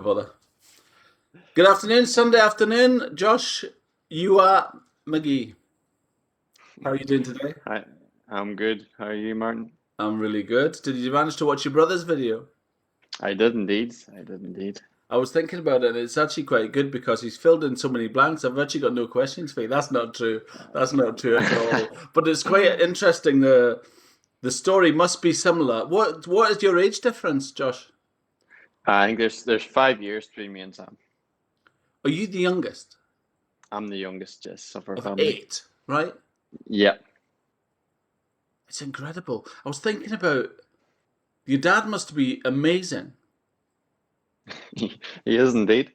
Bother. Good afternoon, Sunday afternoon. Josh, you are Magee. How are you doing today? Hi, I'm good. How are you, Martin? I'm really good. Did you manage to watch your brother's video? I did indeed. I did indeed. I was thinking about it, and it's actually quite good because he's filled in so many blanks. I've actually got no questions for you. That's not true. That's not true at all. But it's quite interesting. The story must be similar. What is your age difference, Josh? I think there's 5 years between me and Sam. Are you the youngest I'm the youngest, yes, of our of family. eight? Right? Yeah, It's incredible. I was thinking about your dad must be amazing. he is indeed.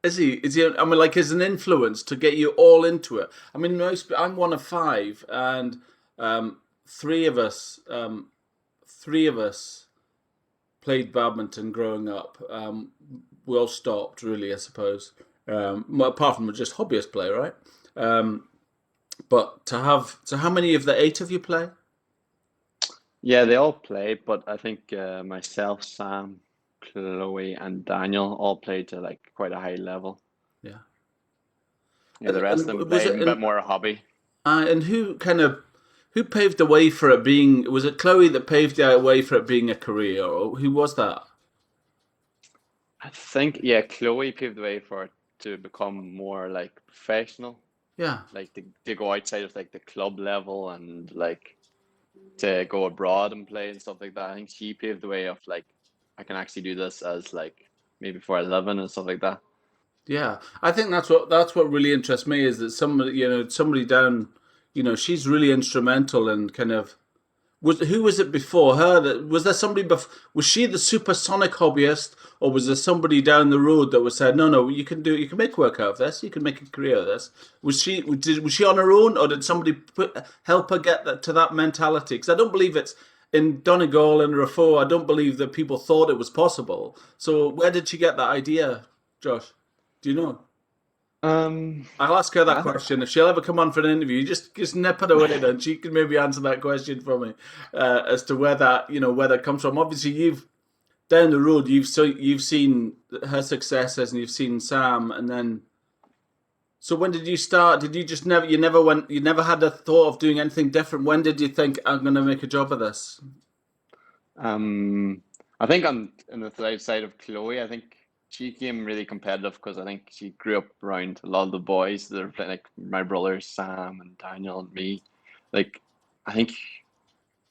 Is he? Is he? I mean, like, as an influence to get you all into it. I mean, I'm one of five, and um, three of us, three of us played badminton growing up. We all stopped, really, I suppose. Well, apart from just hobbyist play, right? Um, but so how many of the eight of you play? Yeah, they all play, but I think myself, Sam, Chloe, and Daniel all played to like quite a high level. Yeah, Yeah, the rest of them was played it? a bit more a hobby. And who paved the way for it being? Was it Chloe that paved the way for it being a career, or who was that? I think, yeah, Chloe paved the way for it to become more like professional, Yeah, like to go outside of like the club level and like to go abroad and play and stuff like that. I think she paved the way of like I can actually do this as like maybe for a living and stuff like that. yeah. I think that's what really interests me is that somebody down, she's really instrumental and kind of who was it before her? That was there somebody was she the supersonic hobbyist, or was there somebody down the road that was said, no, no, you can make work out of this, you can make a career of this. Was she on her own, or did somebody help her get that to that mentality? Because I don't believe it's in Donegal and Rafo. I don't believe that people thought it was possible. So where did she get that idea, Josh? Do you know? Um, I'll ask her that I th question if she'll ever come on for an interview. Just nip it away, then she can maybe answer that question for me as to where that comes from. Obviously, you've down the road you've seen her successes and you've seen Sam, and then so when did you start? Did you just never had a thought of doing anything different? When did you think I'm going to make a job of this? um I think on the right side of Chloe, I think she came really competitive because I think she grew up around a lot of the boys that are playing like my brothers Sam and Daniel and me. Like I think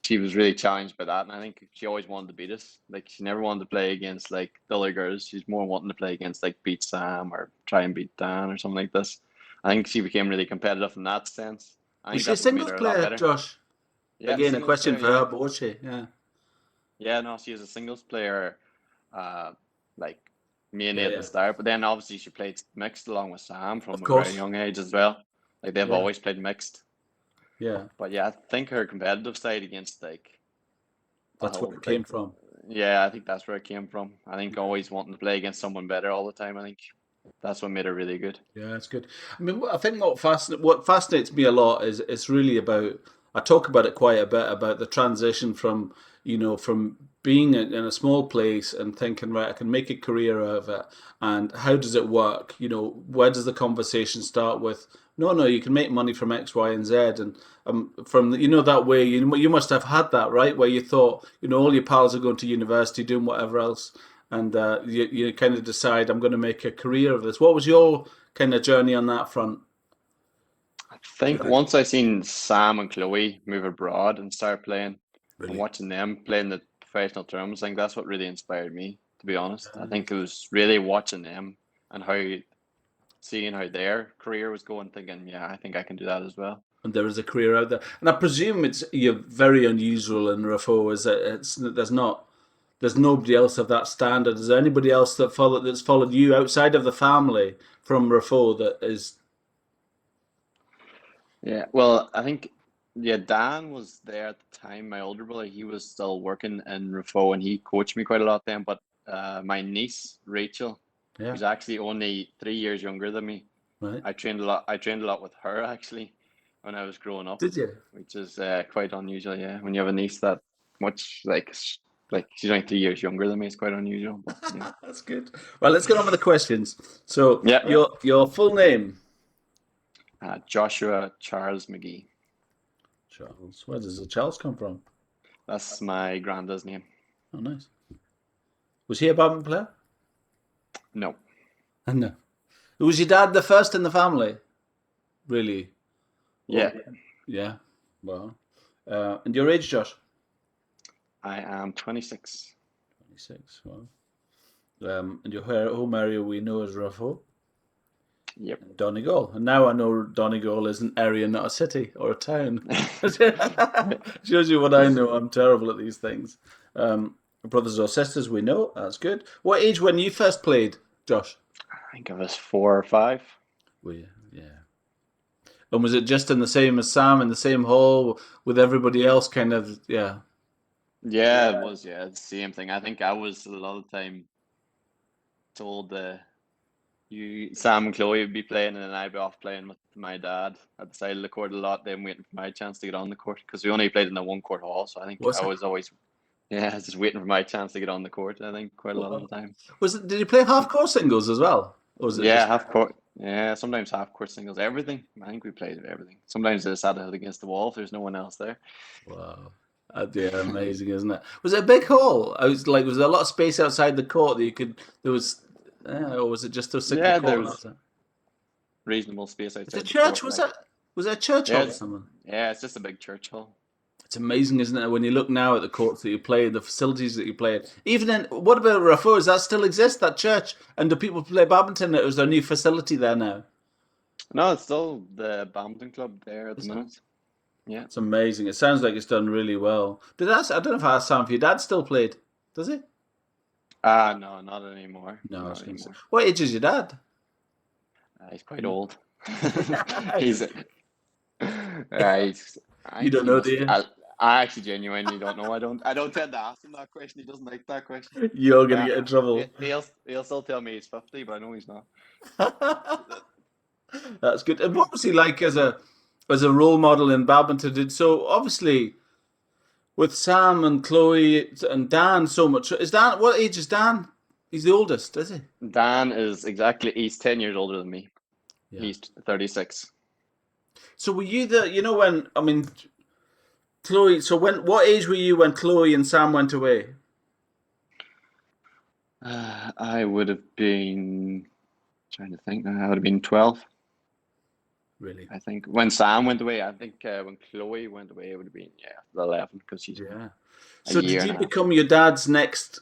she was really challenged by that, and I think she always wanted to beat us. Like she never wanted to play against like the other girls. She's more wanting to play against like beat Sam or try and beat Dan or something like this. I think she became really competitive in that sense. I Was think she a that's what made singles her a lot player, better. Josh? Yeah, Again, a singles question player. for her, Yeah, but was she? Yeah, yeah. No, she was a singles player, uh, like mainly yeah, at the yeah. start. But then obviously she played mixed along with Sam Of from a very course. young age as well. Like they've Yeah, always played mixed. yeah. But yeah, I think her competitive side against like the That's where whole it came like from. yeah, I think that's where it came from. I think Yeah. always wanting to play against someone better all the time. I think that's what made her really good. Yeah, it's good. I mean, I think what fascinates me a lot is it's really about. I talk about it quite a bit about the transition from from being in a small place and thinking, right, I can make a career out of it, and how does it work? Where does the conversation start with? No, no, you can make money from X, Y, and Z, and from that way, you must have had that, right, where you thought, all your pals are going to university, doing whatever else, and you kind of decide I'm going to make a career of this. What was your kind of journey on that front? I think once I seen Sam and Chloe move abroad and start playing and Really? watching them playing the professional terms, I think that's what really inspired me, to be honest. I think it was really watching them and seeing how their career was going, thinking, yeah, I think I can do that as well. And there is a career out there, and I presume you're very unusual in Rafo. Is that there's nobody else of that standard. Is there anybody else that's followed you outside of the family from Rafo that is? Yeah, well, I think yeah, Dan was there at the time. My older brother, he was still working in Rafo and he coached me quite a lot then. But my niece, Rachel, Yeah, who's actually only 3 years younger than me, right. I trained a lot. I trained a lot with her actually when I was growing up, Did you? which is quite unusual. Yeah, when you have a niece that much like. Like she's only 3 years younger than me. It's quite unusual, but yeah. That's good. Well, let's get on with the questions. So, Yeah. your full name? Joshua Charles Magee. Charles. Where does the Charles come from? That's my granddad's name. Oh, nice. Was he a badminton player? No. No. Was your dad the first in the family? Really? Yeah. Yeah. Well, and your age, Josh? I am 26. 26. Well, and your home area we know as Raffo Yep. and Donegal. And now I know Donegal is an area, not a city or a town. Shows you what I know. I'm terrible at these things. Brothers or sisters, we know. That's good. What age when you first played, Josh? I think I was 4 or 5. We, yeah. And was it just in the same as Sam in the same hall with everybody else? Kind of, yeah. Yeah, it was. Yeah, the same thing. I think I was a lot of time told you Sam and Chloe would be playing, and then I'd be off playing with my dad at the side of the court a lot. Then waiting for my chance to get on the court because we only played in a one court hall. So I think Was I it? was always just waiting for my chance to get on the court. I think quite a lot of the time. Was it? Did you play half court singles as well, or was it Yeah, just? half court. Yeah, sometimes half court singles, everything. I think we played everything. Sometimes they sat out against the wall if there's no one else there. Wow. Yeah, amazing, isn't it? Was it a big hall? I was like, was there a lot of space outside the court that you could? There was, or was it just a single Yeah, court? there's reasonable space It's a outside the church. court. Was Like, that? Was it a church yeah, hall or something? it's just a big church hall. It's amazing, isn't it? When you look now at the courts that you play, the facilities that you play at. Even in what about Raffo? Does that still exist? That church? And do people play badminton? Or is there a new facility there now? No, it's still the badminton club there at the Is it? minute. Yeah. It's amazing. It sounds like it's done really well. I don't know if I asked Sam if your dad still played. Does he? No, not anymore. No, I was Not going to say. anymore. What age is your dad? He's quite old. He's, I You think don't he know, do must. you? I actually genuinely don't know. I don't tend to ask him that question. He doesn't like that question. You're going to Uh, get in trouble. he'll still tell me he's 50, but I know he's not. That's good. And what was he like as a role model in badminton? So obviously with Sam and Chloe and Dan so much. Is Dan what age is Dan? He's the oldest, is he? Dan is he's 10 years older than me. Yeah. He's 36. So were you when I mean Chloe, so what age were you when Chloe and Sam went away? I would have been trying to think now. I would have been 12. Really? I think when Sam went away, I think when Chloe went away, it would have been 11 because she's Yeah. a So year did and you a half. become your dad's next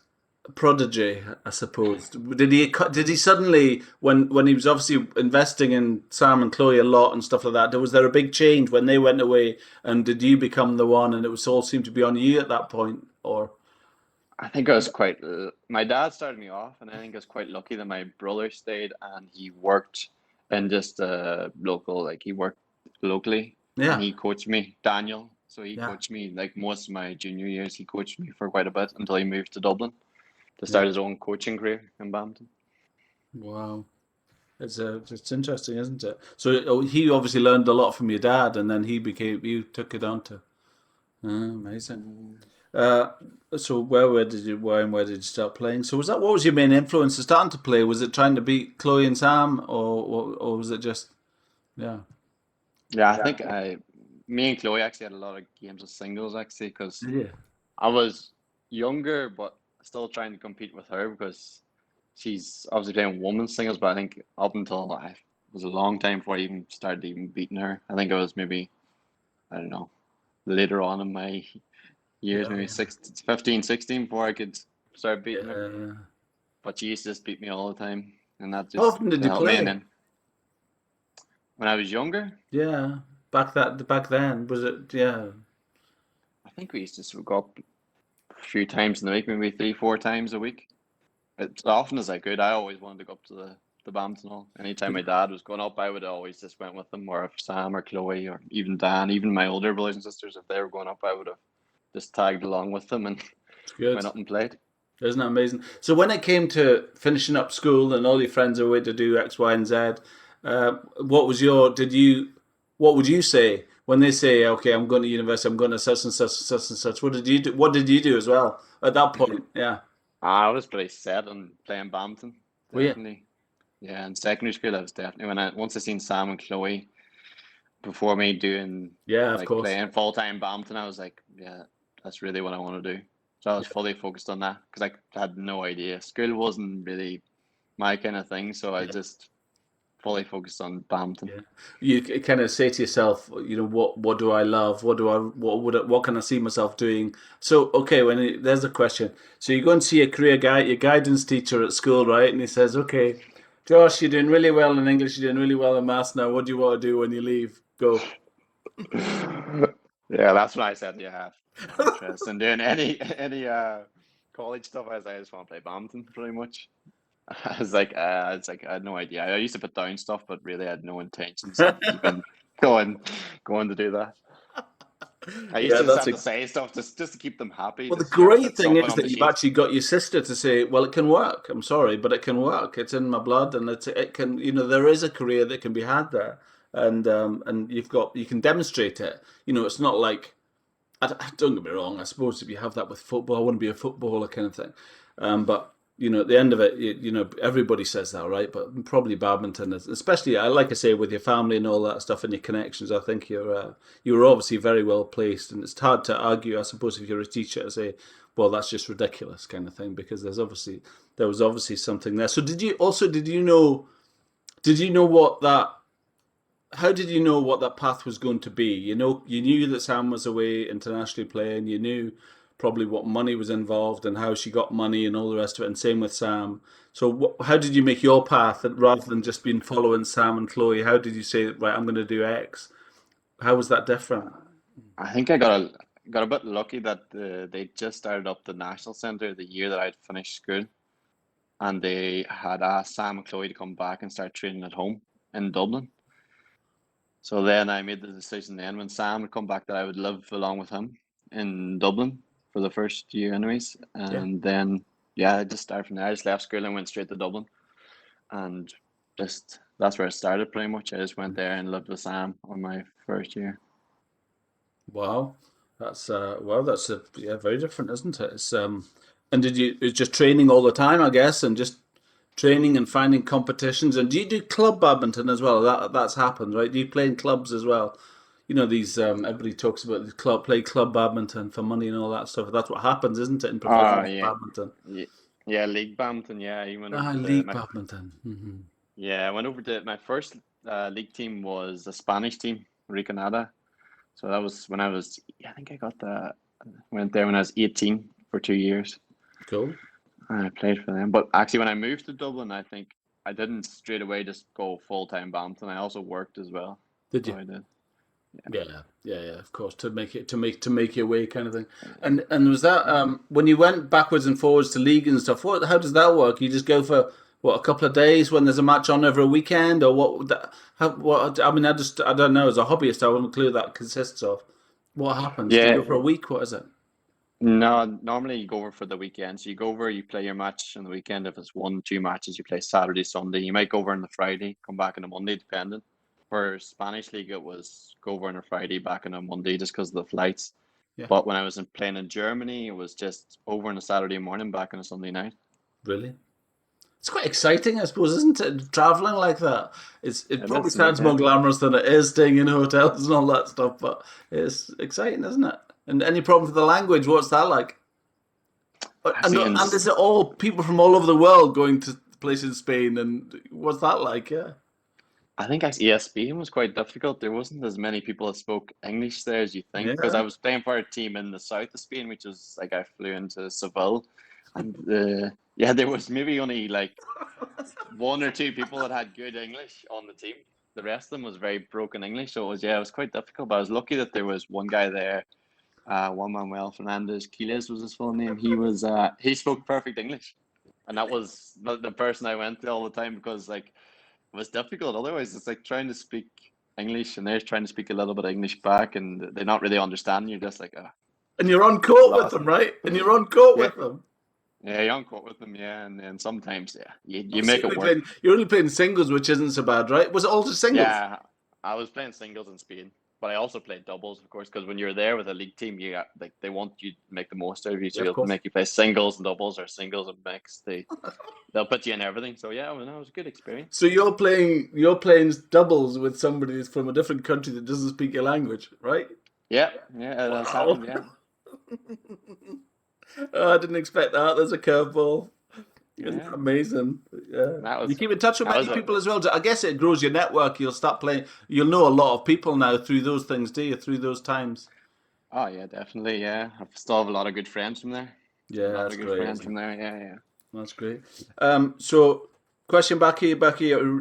prodigy, I suppose? Did he suddenly when he was obviously investing in Sam and Chloe a lot and stuff like that, was there a big change when they went away and did you become the one and it was all seemed to be on you at that point or I think I was quite. My dad started me off, and I think I was quite lucky that my brother stayed and he worked in just local, like he worked locally, and yeah. he coached me, Daniel. So he Yeah. coached me like most of my junior years. He coached me for quite a bit until he moved to Dublin to Yeah. start his own coaching career in badminton. Wow. It's interesting, isn't it? So he obviously learned a lot from your dad and then you took it on to amazing. Mm. Uh, so where did you start playing? So what was your main influence to starting to play? Was it trying to beat Chloe and Sam, or was it just yeah, Yeah, I think me and Chloe actually had a lot of games of singles actually because yeah, I was younger, but still trying to compete with her because she's obviously playing women's singles. But I think up until I was a long time before I even started even beating her. I think I was maybe, I don't know, later on in my years, maybe yeah, 15, 16 before I could start beating her. yeah. But she used to just beat me all the time, and that How just often did you helped me. And play? then when I was younger, Yeah, back then was it? Yeah, I think we used to sort of go up a few times in the week, maybe 3, 4 times a week. As often as I could. I always wanted to go up to the badminton hall. Anytime my dad was going up, I would always just went with them, or if Sam or Chloe or even Dan, even my older brothers and sisters, if they were going up, I would have just tagged along with them and it's good. went up and played. Isn't that amazing? So when it came to finishing up school and all your friends are away to do X, Y, and Z, what was your? What would you say? when they say, "Okay, I'm going to university, I'm going to such and such and such and such," what did you do? What did you do as well at that point? Yeah, I was pretty set on playing badminton, well, yeah, definitely. Yeah, in secondary school, I was definitely when I once I seen Sam and Chloe before me doing yeah, of like course. playing full time badminton, I was like, yeah, that's really what I want to do. So I was fully focused on that because I had no idea. School wasn't really my kind of thing, so I Yeah. just fully focused on badminton. Yeah, you kind of say to yourself, what do I love? What can I see myself doing? So, okay, there's a question. So you go and see a career guy, your guidance teacher at school, right? And he says, "Okay, Josh, you're doing really well in English, you're doing really well in maths. Now, what do you want to do when you leave? Go." Yeah, that's when I said, yeah, I have no interest in doing any college stuff. I just want to play badminton pretty much. I had no idea. I used to put down stuff, but really I had no intentions of even going going to do that. I used Yeah, to just that's have a to say stuff just to keep them happy. well. The Just you know, great put thing something is on that the you've sheet. actually got your sister to say, "Well, it can work. I'm sorry, but it can work. It's in my blood, and it can. There is a career that can be had there, and you can demonstrate it. It's not like don't get me wrong. I suppose if you have that with football, I want to be a footballer kind of thing. But at the end of it, everybody says that, right? But probably badminton, especially like I say, with your family and all that stuff and your connections. I think you're obviously very well placed, and it's hard to argue. I suppose if you're a teacher to say, well, that's just ridiculous, kind of thing, because there was obviously something there. So did you know what that how did you know what that path was going to be? You knew that Sam was away internationally playing. You knew probably what money was involved and how she got money and all the rest of it. And same with Sam. So, how did you make your path rather than just being following Sam and Chloe? How did you say, right, I'm going to do X? How was that different? I think I got a bit lucky that they just started up the National Centre the year that I'd finished school, and they had asked Sam and Chloe to come back and start training at home in Dublin. So then I made the decision then when Sam would come back that I would live along with him in Dublin for the first year anyways. Yeah. And then yeah, I just started from there. I just left school and went straight to Dublin and just that's where I started pretty much. I just went there and lived with Sam on my first year. Wow. That's very different, isn't it? And it's just training all the time, I guess, and just training and finding competitions. And do you do club badminton as well? That's happened, right? Do you play in clubs as well? These everybody talks about the play club badminton for money and all that stuff. That's what happens, isn't it, in Oh professional yeah. badminton? Yeah, yeah, league badminton, yeah. I went over Ah, to league my badminton. yeah, I went over to my first league team was a Spanish team, Ricanada. So that was when I was, yeah, I think I got the went there when I was 18 for 2 years. Cool. I played for them. But actually, when I moved to Dublin, I think I didn't straight away just go full time badminton. I also worked as well. Did So you? I did. Yeah. Yeah. Of course, to make your way, kind of thing. And was that when you went backwards and forwards to league and stuff? How does that work? You just go for what, a couple of days when there's a match on over a weekend, or what? What? I mean, I don't know. As a hobbyist, I wouldn't clue that consists of. What happens? Do you Yeah. go for a week? What is it? No, normally you go over for the weekend. So you go over, you play your match on the weekend. If it's one, two matches, you play Saturday, Sunday. You might go over on the Friday, come back on a Monday, depending. For Spanish league, it was go over on a Friday, back on a Monday, just because of the flights. Yeah, But when I was playing in Germany, it was just over on a Saturday morning, back on a Sunday night. really. It's quite exciting, I suppose, isn't it? Traveling like that. It It probably is, sounds more definitely. glamorous than it is, staying in hotels and all that stuff, but it's exciting, isn't it? And any problem with the language? What's that like? And Actually, is it all people from all over the world going to places in Spain? And what's that like? Yeah, I think actually ESPN was quite difficult. There wasn't as many people that spoke English there as you think, because yeah. I was playing for a team in the south of Spain, which was like I flew into Seville, and yeah, there was maybe only like one or two people that had good English on the team. The rest of them was very broken English, so it was quite difficult. But I was lucky that there was one guy there, Juan Manuel Fernandez Quiles was his full name. He spoke perfect English, and that was the person I went to all the time because like it was difficult. Otherwise, it's like trying to speak English and they're trying to speak a little bit of English back, and they're not really understanding. You're just like, And you're on court with lost. them, right? And you're on court Yeah, with them. yeah, you on court with them, yeah, and then sometimes, yeah, you Obviously, make it work. you're only playing singles, which isn't so bad, right? Was it all just singles? Yeah, I was playing singles in Spain. but I also played doubles, of course, because when you're there with a league team, you got like they want you to make the most out of you, Yeah, so of you'll course. make you play singles and doubles or singles and mix. They'll put you in everything. So yeah, well, no, it was a good experience. So you're playing doubles with somebody who's from a different country that doesn't speak your language, right? Yeah, yeah, it has Wow. happened. Yeah, Oh, I didn't expect that. There's a curveball. yeah. Amazing. Yeah. That You was keep in touch with that many was a people as well. I guess it grows your network. You'll start playing. You'll know a lot of people now through those things, do you? Through those times. oh yeah, definitely. Yeah, I still have a lot of good friends from there. A Yeah, lot that's of good great, friends isn't from it? there. Yeah, yeah. That's great. So question back here,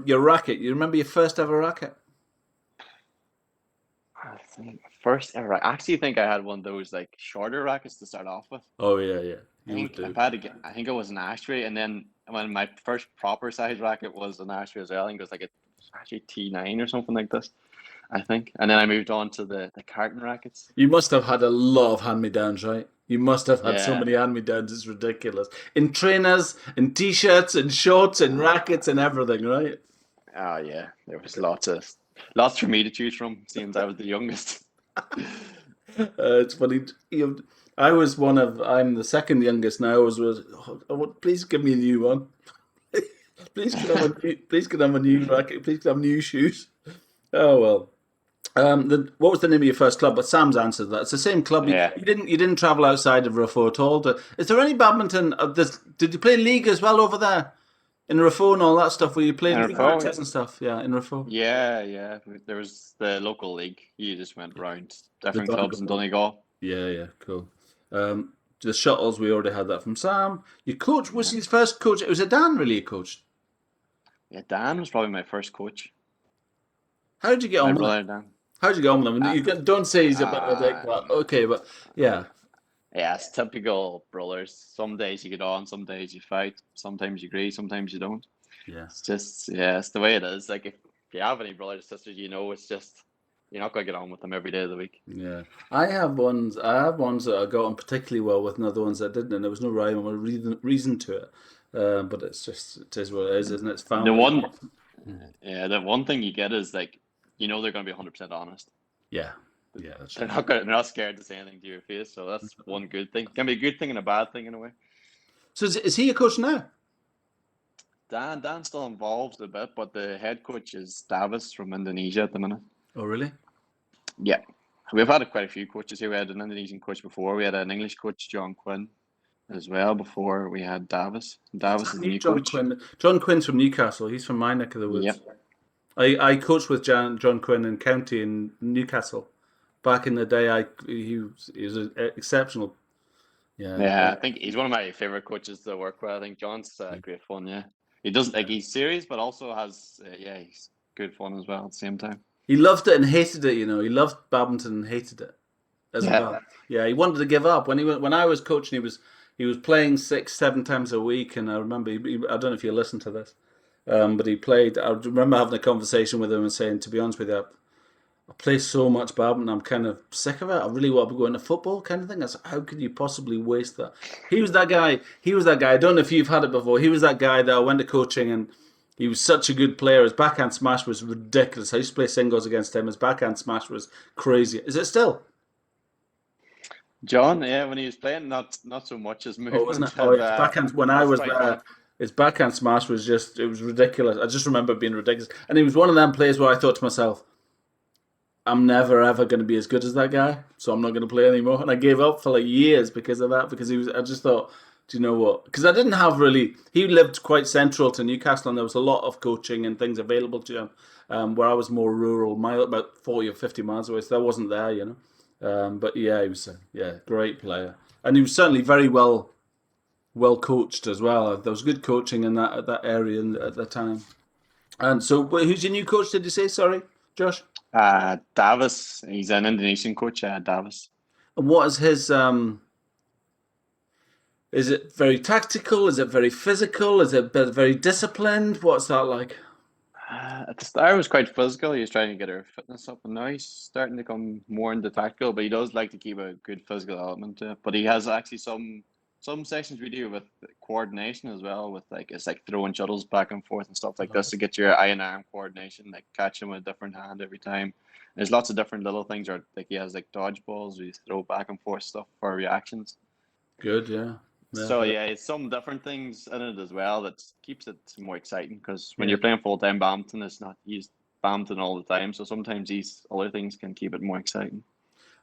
your racket. You remember your first ever racket? I think first ever. I actually think I had one of those like shorter rackets to start off with. Oh yeah, yeah. I You would think if do. I had to get, I think it was an Ashray, and then when my first proper size racket was an Ashray as well. I think it was like a actually T9 or something like this. I think, and then I moved on to the carton rackets. You must have had a lot of hand-me-downs, right? You must have had so Yeah. many hand-me-downs. It's ridiculous. In trainers, in t-shirts, in shorts, in rackets, and everything, right? Oh yeah, there was lots for me to choose from since I was the youngest. It's funny. I'm the second youngest now. Please give me a new one. Please can I have a new racket. Please can I have new shoes. Oh well. What was the name of your first club? But Sam's answered that. It's the same club. You, Yeah, you didn't you didn't travel outside of Ruffo at all. Is there any badminton? Did you play league as well over there in Ruffo and all that stuff? Where you played and league matches and stuff? Yeah, in Ruffo. yeah, yeah. There was the local league. You just went round The different clubs in Donegal. Donegal. Yeah, yeah, cool. The shuttles we already had that from Sam. Your coach was Yeah, his first coach. It was a Dan really coached. yeah. Dan was probably my first coach. How did you get My on with him? brother Dan. How did you get on with him? Uh, Don't say he's a bit of a dick, uh, but okay, but yeah, yeah, it's typical brothers. Some days you get on, some days you fight. Sometimes you agree, sometimes you don't. yeah. It's just, yeah, it's the way it is. Like if you have any brothers or sisters, it's just you're not going to get on with them every day of the week. Yeah, I have ones that I got on particularly well with, and other ones that didn't, and there was no rhyme or reason to it. But it is what it is, isn't it? It's The family. one, yeah, the one thing you get is like, they're going to be 100% honest. Yeah, yeah, that's They're right. not they're not scared to say anything to your face. So that's one good thing. Can be a good thing and a bad thing in a way. So is he a coach now? Dan's still involved a bit, but the head coach is Davis from Indonesia at the minute. Oh, really? Yeah. We've had quite a few coaches here. We had an Indonesian coach before. We had an English coach, John Quinn, as well, before we had Davis. Is Davis that is the new new John coach. Quinn? John Quinn's from Newcastle. He's from my neck of the woods. Yep. I coached with John Quinn in county in Newcastle back in the day. He was exceptional. Yeah, Yeah, I think he's one of my favorite coaches to work with. I think John's great fun. Yeah, he doesn't like yeah. he's serious, but also has he's good fun as well at the same time. He loved it and hated it. He loved badminton and hated it as Yeah, well. Yeah, he wanted to give up when I was coaching. He was playing 6, 7 times a week, and I remember. I don't know if you listened to this, but he played. I remember having a conversation with him and saying, "To be honest with you, I play so much badminton. I'm kind of sick of it. I really want to go into football, kind of thing." I said, "How could you possibly waste that?" He was that guy. He was that guy. I don't know if you've had it before. He was that guy that I went to coaching and. He was such a good player. His backhand smash was ridiculous. I used to play singles against him. His backhand smash was crazy. Is it still? John. Yeah, when he was playing, not so much his Oh, wasn't it? movement, Oh, and yeah. His backhand. When I that's was quite good. there, his backhand smash was it was ridiculous. I just remember it being ridiculous. And he was one of them players where I thought to myself, I'm never ever going to be as good as that guy, so I'm not going to play anymore. And I gave up for like years because of that. Because he was, I just thought, do you know what? Because I didn't have really. He lived quite central to Newcastle, and there was a lot of coaching and things available to him. Where I was more rural, about 40 or 50 miles away, so that wasn't there. But yeah, he was yeah, great player, and he was certainly very well coached as well. There was good coaching in that area at the time. And so, who's your new coach? Did you say? Sorry, Josh. Davis, he's an Indonesian coach. Davis. And what is his? Is it very tactical? Is it very physical? Is it very disciplined? What's that like? At the start, it was quite physical. He was trying to get her fitness up, and now he's starting to come more into tactical. But he does like to keep a good physical element to it. But he has actually some sessions we do with coordination as well, with like it's like throwing shuttles back and forth and stuff like this to get your eye and arm coordination, like catching with a different hand every time. There's lots of different little things, or like he has like dodgeballs, where you throw back and forth stuff for reactions. Good, yeah. So yeah, it's some different things in it as well that keeps it more exciting, because when Yeah. you're playing full time badminton, it's not used badminton all the time. So sometimes these other things can keep it more exciting.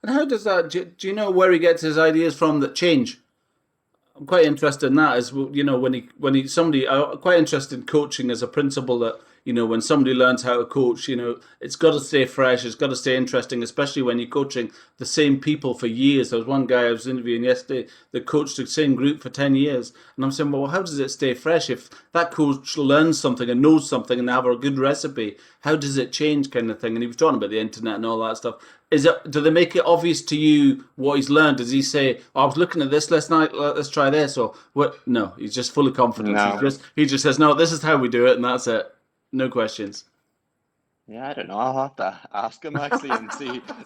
And how does that? Do you know where he gets his ideas from that change? I'm quite interested in that. As when he somebody, I'm quite interested in coaching as a principle that when somebody learns how to coach, it's got to stay fresh. It's got to stay interesting, especially when you're coaching the same people for years. There was one guy I was interviewing yesterday that coached the same group for 10 years, and I'm saying, well, how does it stay fresh if that coach learns something and knows something and they have a good recipe? How does it change, kind of thing? And he was talking about the internet and all that stuff. Do they make it obvious to you what he's learned? Does he say, oh, "I was looking at this last night. Let's try this"? Or what? No, he's just full of confidence. No. He just says, "No, this is how we do it, and that's it. No questions." Yeah, I don't know. I'll have to ask him actually and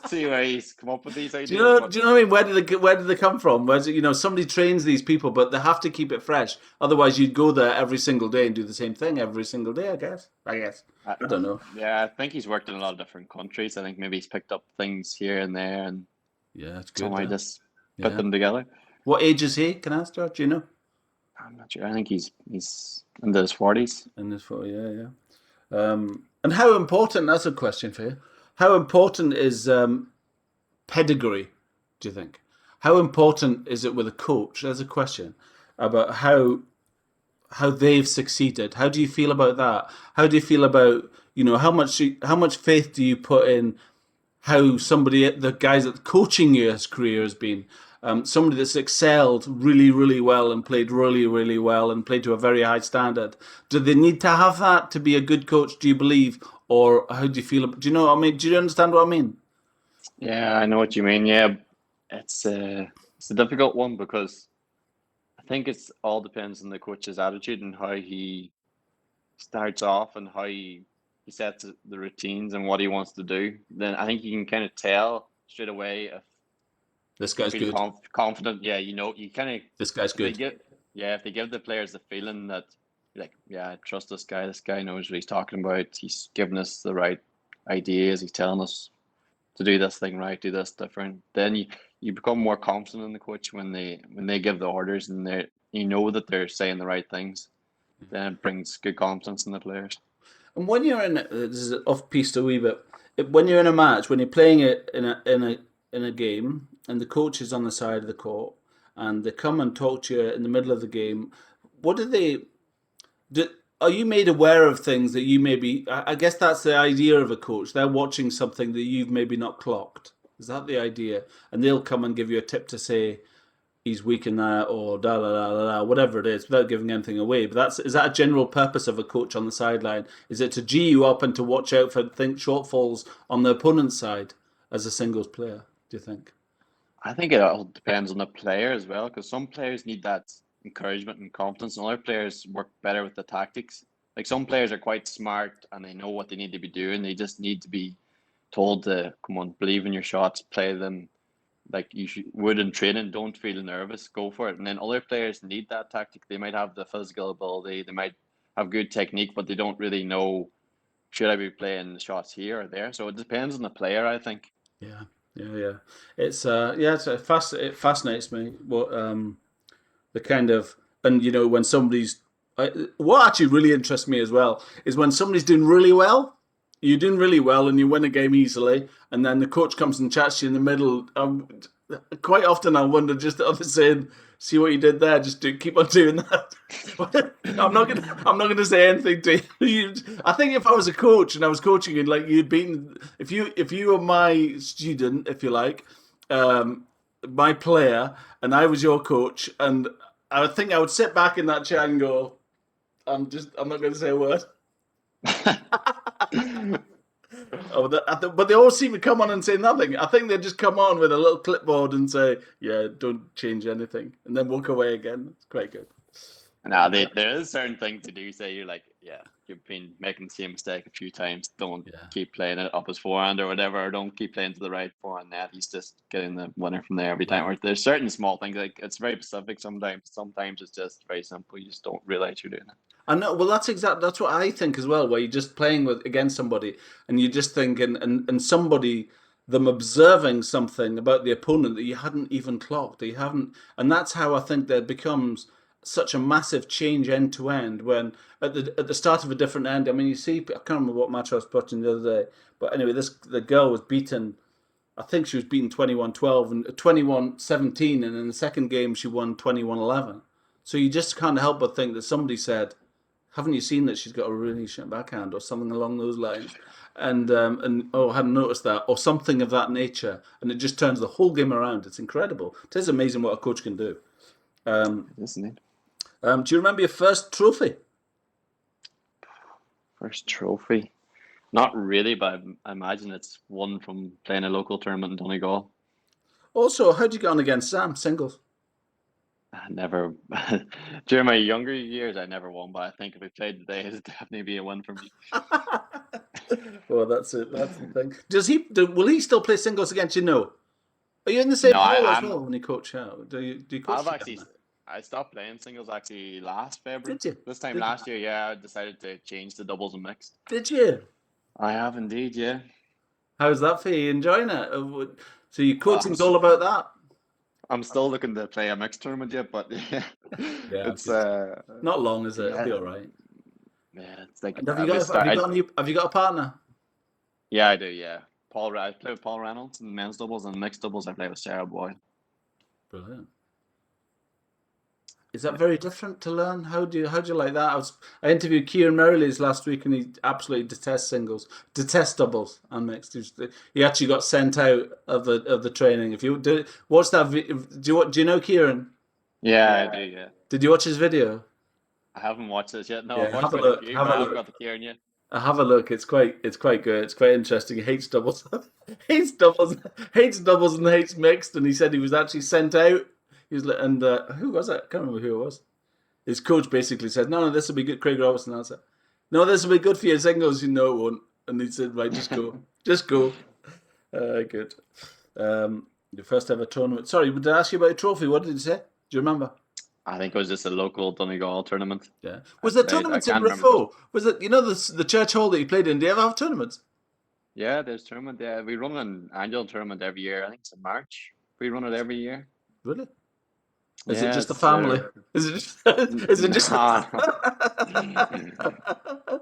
see where he's come up with these Do ideas. you know? But Do you know what I mean? Where do they come from? Where's it? Somebody trains these people, but they have to keep it fresh. Otherwise, you'd go there every single day and do the same thing every single day. I guess. I, I don't know. yeah, I think he's worked in a lot of different countries. I think maybe he's picked up things here and there and Yeah, it's good. somehow just put Yeah. them together. What age is he? Can I ask, George? Do you know? I'm not sure. I think he's into his 40s. In this photo, yeah. And how important? That's a question for you. How important is pedigree? Do you think? How important is it with a coach? There's a question about how they've succeeded. How do you feel about that? How do you feel about how much faith do you put in how the guys that coaching you his career has been? Somebody that's excelled really, really well and played really, really well and played to a very high standard. Do they need to have that to be a good coach, do you believe? Or how do you feel? Do you know what I mean? Do you understand what I mean? Yeah, I know what you mean. Yeah, it's a difficult one, because I think it's all depends on the coach's attitude and how he starts off and how he sets the routines and what he wants to do. Then I think you can kind of tell straight away if This they guy's feel good. confident. Yeah, you kind of, This guy's if they good. give if they give the players the feeling that, like, yeah, I trust this guy. This guy knows what he's talking about. He's giving us the right ideas. He's telling us to do this thing right, do this different. Then you become more confident in the coach when they give the orders, and that they're saying the right things. Then it brings good confidence in the players. And when you're in, this is off piste a wee bit. When you're in a match, when you're playing it in a game, and the coach is on the side of the court, and they come and talk to you in the middle of the game, what do they do? Are you made aware of things that you maybe? I guess that's the idea of a coach. They're watching something that you've maybe not clocked. Is that the idea? And they'll come and give you a tip to say, he's weak in that, or da da da da da, whatever it is, without giving anything away. But is that a general purpose of a coach on the sideline? Is it to G you up and to watch out for shortfalls on the opponent's side as a singles player? Do you think? I think it all depends on the player as well, because some players need that encouragement and confidence, and other players work better with the tactics. Like, some players are quite smart and they know what they need to be doing. They just need to be told to, come on, believe in your shots, play them like would in training. Don't feel nervous, go for it. And then other players need that tactic. They might have the physical ability, they might have good technique, but they don't really know, should I be playing the shots here or there. So it depends on the player, I think. Yeah, yeah. It fascinates me what the kind of, and when somebody's what actually really interests me as well is when somebody's doing really well. You're doing really well and you win a game easily, and then the coach comes and chats to you in the middle. Quite often I wonder, just the other saying, "See what you did there? Keep on doing that." I'm not gonna say anything to you. I think if I was a coach and I was coaching you, like you'd been, if you were my student, if you like, my player, and I was your coach, and I think I would sit back in that chair and go, I'm not going to say a word. Oh, but they all seem to come on and say nothing. I think they just come on with a little clipboard and say, "Yeah, don't change anything," and then walk away again. It's quite good. Now, there is certain things to do. Say you're like, yeah, you've been making the same mistake a few times. Don't Yeah. keep playing it up his forehand or whatever, or don't keep playing to the right forehand net. He's just getting the winner from there every time. Yeah. Or there's certain small things, like it's very specific sometimes. Sometimes it's just very simple. You just don't realize you're doing it. I know. Well, that's what I think as well. Where you're just playing with against somebody, and you're just thinking, and somebody them observing something about the opponent that you hadn't even clocked. That you haven't, and that's how I think there becomes such a massive change end to end. When at the start of a different end, I mean, you see, I can't remember what match I was watching the other day, but anyway, the girl was beaten. I think she was beaten 21-12 and 21-17, and in the second game she won 21-11. So you just can't help but think that somebody said, haven't you seen that she's got a really shit backhand or something along those lines? And oh, I hadn't noticed that or something of that nature, and it just turns the whole game around. It's incredible. It is amazing what a coach can do. Isn't it? Do you remember your first trophy? First trophy. Not really, but I imagine it's one from playing a local tournament in Donegal. Also, how'd you get on against Sam singles? I never, during my younger years, I never won, but I think if we played today, it'd definitely be a win for me. Well, that's it. That's the thing. Will he still play singles against you? No. Are you in the same No, hall as I'm. well when you coach out? Do you coach I've together actually, now? I stopped playing singles actually last February. Did you? This time Did you? last year, yeah, I decided to change to doubles and mixed. Did you? I have indeed, yeah. How's that for you? Enjoying it? So your Well, coaching's all about that? I'm still looking to play a mixed tournament yet, but yeah, Yeah, it's good. Not long, is it? It'll yeah, be all right. yeah, it's like And have you I was got have start. you got have you got a partner? Yeah, I do, yeah. I play with Paul Reynolds in men's doubles and mixed doubles. I play with Sarah Boyd. Brilliant. Is that very different to learn? How do you like that? I interviewed Kieran Merrilies last week, and he absolutely detests singles, detests doubles and mixed. He actually got sent out of the training. If you do watch that, do you know Kieran? Yeah, I do, yeah. Did you watch his video? I haven't watched this yet. No, I've Yeah, watched have a quite a look. few, Have but a I haven't look. got the Kieran yet. Have a look. It's quite good. It's quite interesting. He hates doubles, hates doubles, hates doubles, and hates mixed. And he said he was actually sent out. He was and who was it? I can't remember who it was. His coach basically said, "No, this will be good." Craig Robertson answered, "No, this will be good for your singles." You know it won't. And he said, "Right, just go, just go." Good. Your first ever tournament. Sorry, did I ask you about a trophy? What did you say? Do you remember? I think it was just a local Donegal tournament. Yeah. I Was there played. I tournaments in can't remember. Rafo? Was it the church hall that you played in? Do you ever have tournaments? Yeah, there's tournament. Yeah, we run an annual tournament every year. I think it's in March. We run it every year. Really? Is it Yeah, just the it's family? Is it just? Is it just? nah.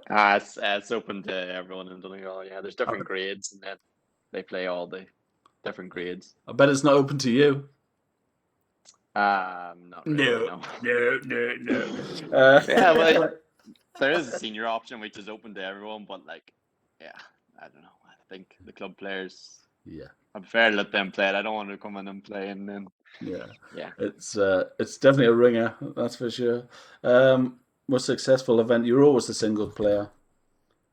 It's open to everyone in Donegal. Yeah, there's different grades, and then they play all the different grades. I bet it's not open to you. Not really, No, no. no. Yeah, well, there is a senior option which is open to everyone, but like, yeah, I don't know. I think the club players, Yeah, I prefer to let them play it. I don't want to come in and play, and then yeah. yeah. It's definitely a ringer, that's for sure. Most successful event. You're always the single player.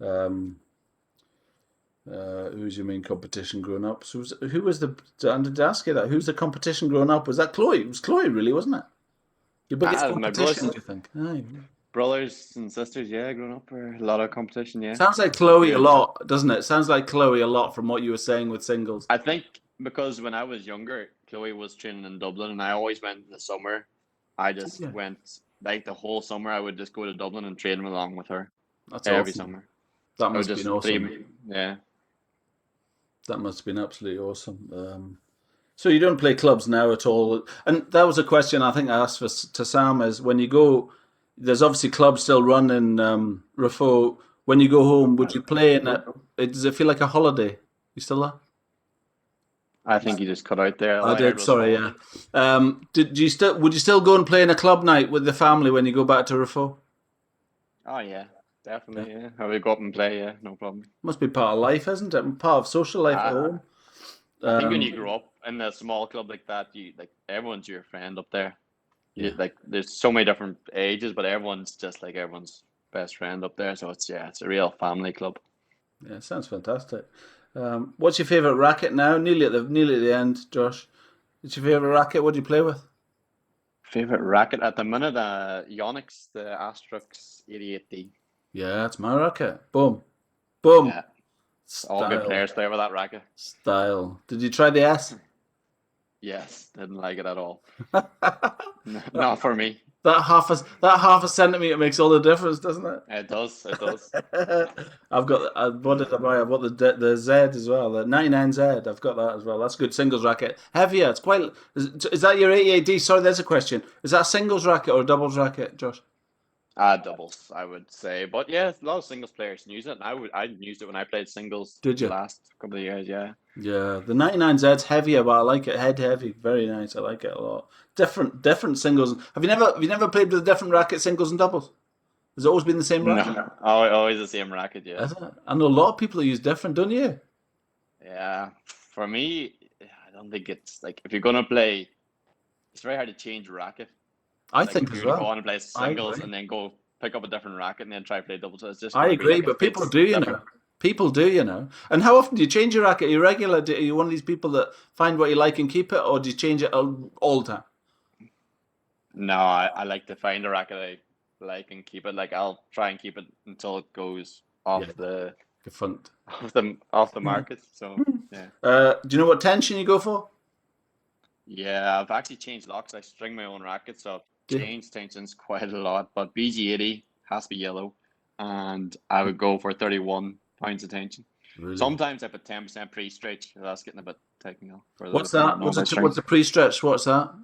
Um, who's your main competition growing up? So who was the? Did I ask you that? Who's the competition growing up? Was that Chloe? It was Chloe, really, wasn't it? Your biggest My competition, do you think? Aye. brothers and sisters, yeah, growing up, were a lot of competition, yeah. Sounds like Chloe a Good. lot, doesn't it? Sounds like Chloe a lot from what you were saying with singles. I think because when I was younger, Chloe was training in Dublin, and I always went in the summer. I just Yeah, went like the whole summer. I would just go to Dublin and train along with her that's every awesome. summer. That I would must have been just awesome. yeah. That must have been absolutely awesome. So you don't play clubs now at all, and that was a question I think I asked to Sam. Is when you go, there's obviously clubs still running. Rafo, when you go home, would you play in it? Does it feel like a holiday? You still there? I think you just cut out there. All I I heard did. was Sorry. Yeah. holiday. Did you still? Would you still go and play in a club night with the family when you go back to Rafo? Oh yeah, Yeah. definitely. Yeah, I would go up and play. Yeah, no problem. Must be part of life, isn't it? Part of social life at Uh, home. I think when you Um, grow up in a small club like that, you like everyone's your friend up there. yeah. Like there's so many different ages, but everyone's just like everyone's best friend up there. So it's a real family club. Yeah. Sounds fantastic. What's your favourite racket now? Nearly at the end, Josh. What's your favourite racket? What do you play with? Favorite racket at the minute, Yonex, the Astrix 88D. Yeah, it's my racket. Boom. Boom. Yeah, all good Style. players play with that racket. Style. Did you try the S? Yes, didn't like it at all. that Not for me. half a centimeter makes all the difference, doesn't it? It does. It does. I've got what did I buy? I've got the Z as well, the 99Z. I've got that as well. That's a good singles racket. Heavier. It's quite. Is that your 88D? Sorry, there's a question. Is that a singles racket or a doubles racket, Josh? Doubles, I would say. But yeah, a lot of singles players use it. And I used it when I played singles Did the you? last couple of years. Yeah. Yeah, the 99Z's heavier, but I like it. Head heavy, very nice. I like it a lot. Different singles. Have you never played with a different racket, singles and doubles? Has it always been the same racket? No, always the same racket. Yeah. Is it? I know a lot of people who use different, don't you? Yeah. For me, I don't think it's like if you're gonna play, it's very hard to change racket. I Like think if as you're gonna go well. on and play I singles agree. and then go pick up a different racket and then try to play doubles, it's just I gonna be agree, like it but people fits do, you different. know. People do, you know. And how often do you change your racket? Are you regular? Are you one of these people that find what you like and keep it, or do you change it all the time? No, I like to find a racket I like and keep it. Like I'll try and keep it until it goes Yeah, off the defunct. off the market. So yeah. Do you know what tension you go for? Yeah, I've actually changed locks. I string my own racket, so I've Do you? changed tensions quite a lot. But BG80 has to be yellow, and I would go for 31 pounds of tension. Really? Sometimes I put 10% pre-stretch. That's getting a bit technical for those What's who don't that? know about What's string. a pre-stretch? What's that?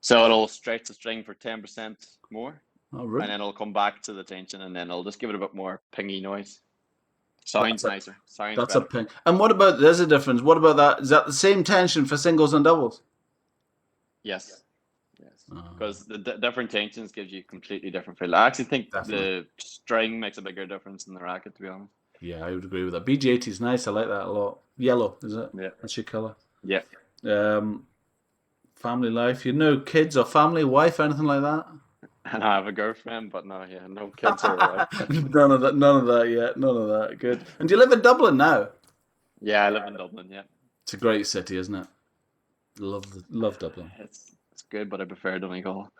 So it'll stretch the string for 10% more, Oh, and really? then it'll come back to the tension, and then it'll just give it a bit more pingy noise. That's Sounds a nicer. Sounds that's a better. ping. And what about? There's a difference. What about that? Is that the same tension for singles and doubles? Yes. Yes. Oh, Because the different tensions gives you completely different feel. I actually think definitely. the string makes a bigger difference than the racket, to be honest. Yeah, I would agree with that. BG80 is nice. I like that a lot. Yellow, is it? Yeah. That's your color. Yeah. Um, family life. You know, kids or family, wife, anything like that? And I have a girlfriend, but no, yeah, no kids or wife. None of that. None of that yet. None of that. Good. And do you live in Dublin now? Yeah, I live in Dublin, yeah. It's a great city, isn't it? Love Dublin. It's good, but I prefer Donegal.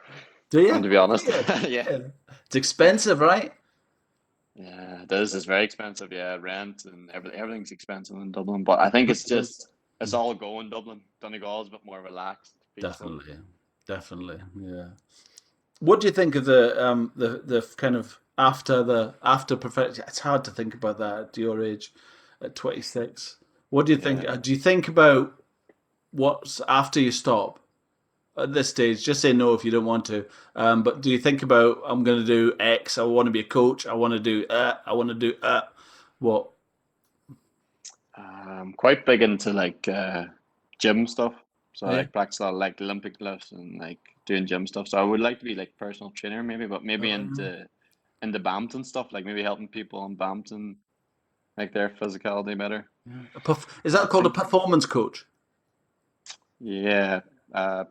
Do And you? to be honest, Yeah. yeah. Yeah. It's expensive, right? Yeah, this is very expensive. Yeah, rent and everything's expensive in Dublin. But I think it's It is. just it's all go in Dublin. Donegal is a bit more relaxed, peaceful. Definitely. Definitely. Yeah. What do you think of the kind of after perfection? It's hard to think about that at your age, at 26. What do you think? Yeah. Do you think about what's after you stop at this stage? Just say no if you don't want to. But do you think about I'm going to do X? I want to be a coach. I want to do. I want to do. What? I'm quite big into like gym stuff. So I Yeah. like practice a lot of like Olympic lifts and like doing gym stuff. So I would like to be like personal trainer maybe, but maybe into badminton stuff, like maybe helping people on badminton make their physicality better. Yeah. Is that I called a think performance coach? yeah,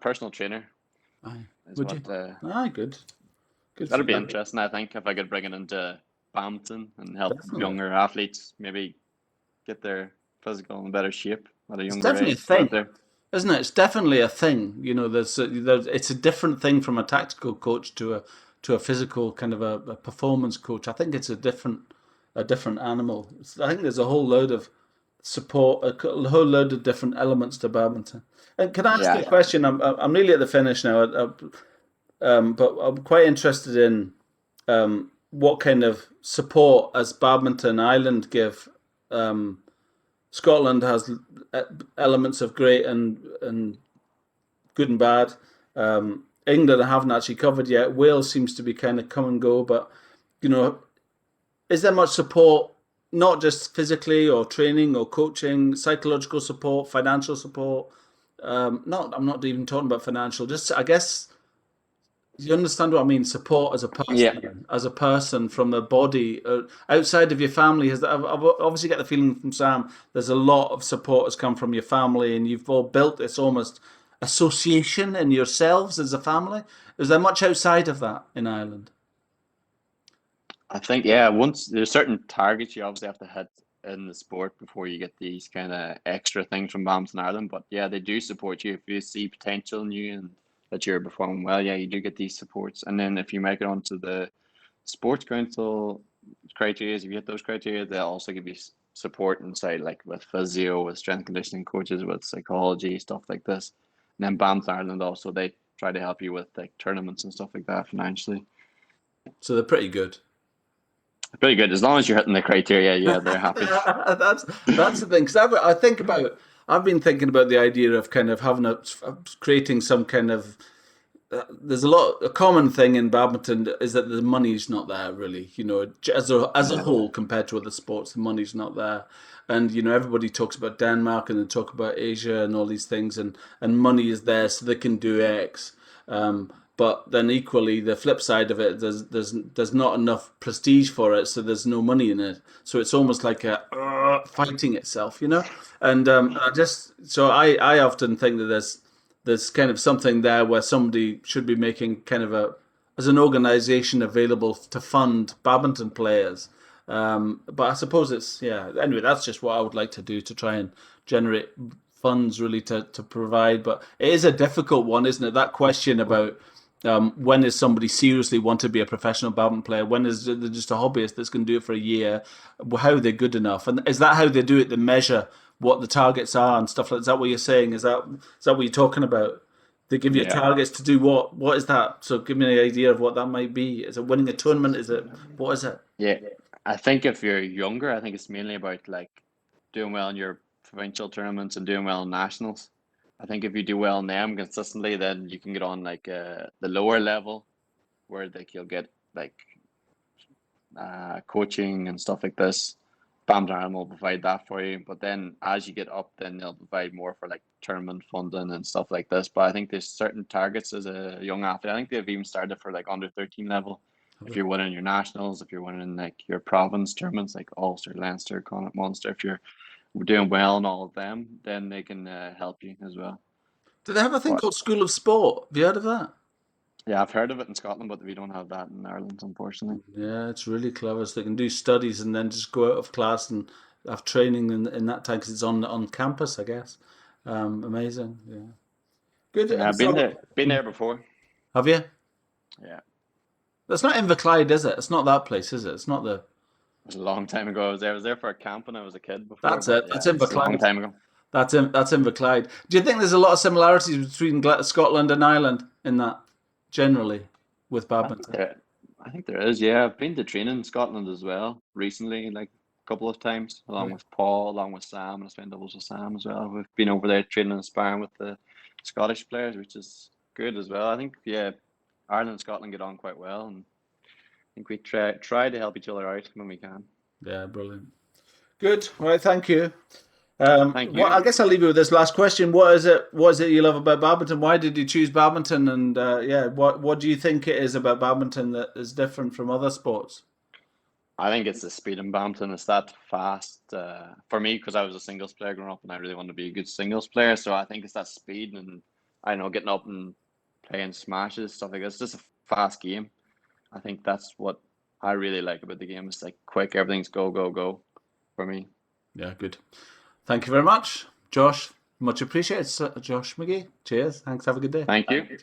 personal trainer Aye. is Would you? what Aye, good. Good for that'd be you. interesting. I think if I could bring it into badminton and help Definitely. younger athletes maybe get their physical in better shape at a It's younger definitely a age. So if thing, they're isn't it? It's definitely a thing. You know, it's a different thing from a tactical coach to a physical kind of a performance coach. I think it's a different animal. I think there's a whole load of support, a whole load of different elements to badminton. And can I ask you yeah. a question? I'm nearly at the finish now, but I'm quite interested in what kind of support as Badminton Ireland give. Scotland has elements of great and good and bad. England I haven't actually covered yet. Wales seems to be kind of come and go, but you know, is there much support, not just physically or training or coaching, psychological support, financial support? Not, I'm not even talking about financial. Just, I guess, you understand what I mean? Support Yeah. as a person from the body outside of your family. I've obviously get the feeling from Sam. There's a lot of support has come from your family, and you've all built this almost association in yourselves as a family. Is there much outside of that in Ireland? I think yeah, once there's certain targets you obviously have to hit in the sport before you get these kind of extra things from Bams in Ireland. But yeah, they do support you if you see potential in you and that you're performing well. Yeah, you do get these supports. And then if you make it onto the sports council, criteria. If you hit those criteria, they'll also give you support inside, like with physio, with strength conditioning coaches, with psychology, stuff like this. And then Badminton Ireland also, they try to help you with like tournaments and stuff like that financially. So they're pretty good. Pretty good. As long as you're hitting the criteria, yeah, they're happy. that's that's the thing because I think about I've been thinking about the idea of kind of having creating some kind of there's a common thing in badminton is that the money's not there really, as a Yeah. whole compared to other sports, the money's not there. And everybody talks about Denmark and they talk about Asia and all these things, and money is there so they can do X. But then equally, the flip side of it, there's not enough prestige for it, so there's no money in it. So it's almost like a fighting itself. And I often think that there's kind of something there where somebody should be making kind of as an organization available to fund badminton players. But I suppose anyway, that's just what I would like to do to try and generate funds really to provide. But it is a difficult one, isn't it? That question about when is somebody seriously want to be a professional badminton player? When is it just a hobbyist that's going to do it for a year? How are they good enough? And is that how they do it? They measure what the targets are and stuff like that. Is that what you're saying? Is that what you're talking about? They give you Yeah. targets to do what? What is that? So give me an idea of what that might be. Is it winning a tournament? Is it what is it? Yeah. I think if you're younger, I think it's mainly about like doing well in your provincial tournaments and doing well in nationals. I think if you do well in them consistently, then you can get on like the lower level where like you'll get like coaching and stuff like this. Badminton Ireland will provide that for you, but then as you get up, then they'll provide more for like tournament funding and stuff like this. But I think there's certain targets as a young athlete. I think they've even started for like under 13 level. If you're winning your nationals, if you're winning like your province tournaments like Ulster, Leinster, Connacht, Munster, if you're doing well in all of them, then they can help you as well. Do they have a thing But called School of Sport? Have you heard of that? yeah, I've heard of it in Scotland, but we don't have that in Ireland, unfortunately. Yeah, it's really clever. So they can do studies and then just go out of class and have training in that time because it's on campus, I guess. Amazing. Yeah. Good. Yeah, And I've been so, there, before. have you? Yeah, it That's not Inverclyde, is it? It's not that place, is it? It's not the. was a long time ago. I was there for a camp when I was a kid before, That's but it. That's yeah, it's a long Inverclyde. time ago. That's Inverclyde. Do you think there's a lot of similarities between Scotland and Ireland in that generally with I think badminton? there, I think there is. Yeah, I've been to training in Scotland as well recently, like a couple of times, along Right. with Paul, along with Sam, and I spent doubles with Sam as well. We've been over there training and sparring with the Scottish players, which is good as well. I think yeah, Ireland and Scotland get on quite well, and I think we try to help each other out when we can. Yeah, brilliant. Good. All right. Thank you. Thank I you. guess I'll leave you with this last question. What is it? What is it you love about badminton? Why did you choose badminton? And yeah, what do you think it is about badminton that is different from other sports? I think it's the speed in badminton. It's that fast for me because I was a singles player growing up, and I really wanted to be a good singles player. So I think it's that speed and I know getting up and playing smashes stuff like this. It's just a fast game. I think that's what I really like about the game. It's like quick, everything's go, go, go for me. Yeah, good. Thank you very much, Josh. Much appreciated, Josh Magee. Cheers. Thanks. Have a good day. Thank you. Cheers.